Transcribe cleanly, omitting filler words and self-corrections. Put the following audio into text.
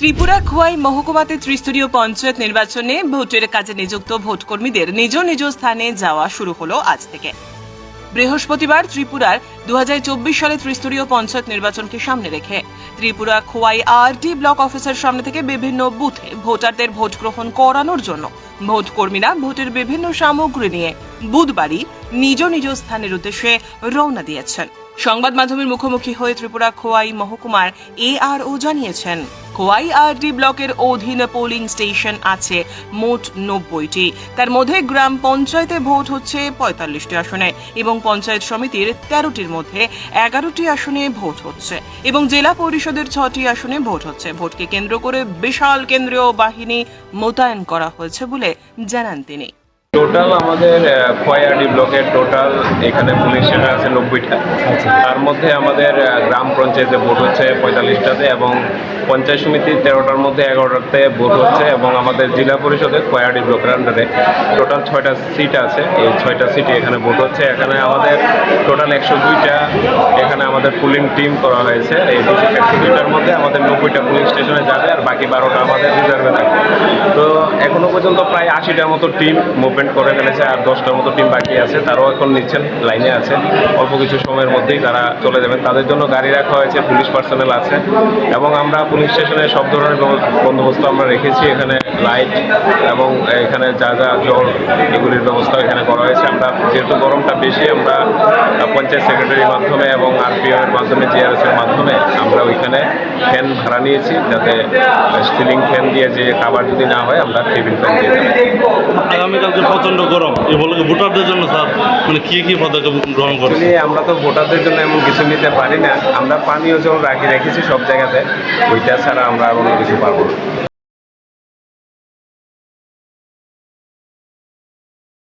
ত্রিপুরা খোয়াই মহকুমাতে ত্রিস্তরীয় পঞ্চায়েত নির্বাচনে ভোটের কাজে নিযুক্ত ভোটকর্মীদের নিজ নিজ স্থানে যাওয়া শুরু হলো আজ থেকে। বৃহস্পতিবার ত্রিপুরার 2024 সালে ত্রিস্তরীয় পঞ্চায়েত নির্বাচনকে সামনে রেখে ত্রিপুরা খোয়াই আরডি ব্লক অফিসের সামনে থেকে বিভিন্ন বুথে ভোটারদের ভোট গ্রহণ করানোর জন্য ভোটকর্মীরা ভোটের বিভিন্ন সামগ্রী নিয়ে বুধবারই নিজ নিজ স্থানের উদ্দেশ্যে রওনা দিয়েছেন। সংবাদ মাধ্যমের মুখোমুখি হয়ে ত্রিপুরা খোয়াই মহকুমার ARO জানিয়েছেন, খোয়াই আরডি ব্লকের অধীন পোলিং স্টেশন আছে মোট 90টি। তার মধ্যে গ্রাম পঞ্চায়েতে ভোট হচ্ছে 45টি আসনে এবং পঞ্চায়েত সমিতির 13টির মধ্যে 11টি আসনে ভোট হচ্ছে এবং জেলা পরিষদের 6টি আসনে ভোট হচ্ছে। ভোটকে কেন্দ্র করে বিশাল কেন্দ্রীয় বাহিনী মোতায়েন করা হয়েছে বলে জানান তিনি। টোটাল আমাদের খোয়াই ব্লকের টোটাল এখানে পুলিশ স্টেশন আছে 90টা। তার মধ্যে আমাদের গ্রাম পঞ্চায়েতে ভোট হচ্ছে 45টাতে এবং পঞ্চায়েত সমিতি 13টার মধ্যে 11টাতে ভোট হচ্ছে এবং আমাদের জেলা পরিষদের খোয়াই ব্লকের আন্ডারে টোটাল 6টা সিট আছে। এই 6টা সিটে এখানে ভোট হচ্ছে। এখানে আমাদের টোটাল 102টা এখানে আমাদের পুলিং টিম করা হয়েছে। এই 102টার মধ্যে আমাদের 90টা পুলিং স্টেশনে যাবে আর বাকি 12টা আমাদের রিজার্ভে থাকবে। তো এখনো পর্যন্ত প্রায় 80টার মতো টিম মুভমেন্ট করে ফেলেছে আর 10টার মতো টিম বাকি আছে। তারাও এখন নিচ্ছেন, লাইনে আছে। অল্প কিছু সময়ের মধ্যেই তারা চলে যাবেন। তাদের জন্য গাড়ি রাখা হয়েছে, পুলিশ পার্সোনেল আছে এবং আমরা পুলিশ স্টেশনে সব ধরনের বন্দোবস্ত আমরা রেখেছি। এখানে লাইট এবং এখানে যা যা জল এগুলির ব্যবস্থা এখানে করা হয়েছে। আমরা যেহেতু গরমটা বেশি, আমরা পঞ্চায়েত সেক্রেটারির মাধ্যমে এবং RPO এর মাধ্যমে GRS এর মাধ্যমে আমরা ওইখানে ফ্যান ভাড়া নিয়েছি, যাতে সিলিং ফ্যান দিয়ে যে খাবার যদি না হয় আমরা টেবিল ফ্যান দিয়ে দেবো। আগামীকালকে প্রচন্ড গরম, এই বলে ভোটারদের জন্য স্যার মানে কি পদক্ষেপ গ্রহণ করছে? আমরা তো ভোটারদের জন্য এমন কিছু নিতে পারি না। আমরা পানীয় জল রেখেছি সব জায়গাতে, ওইটা ছাড়া আমরা আর অন্য কিছু পারবো না।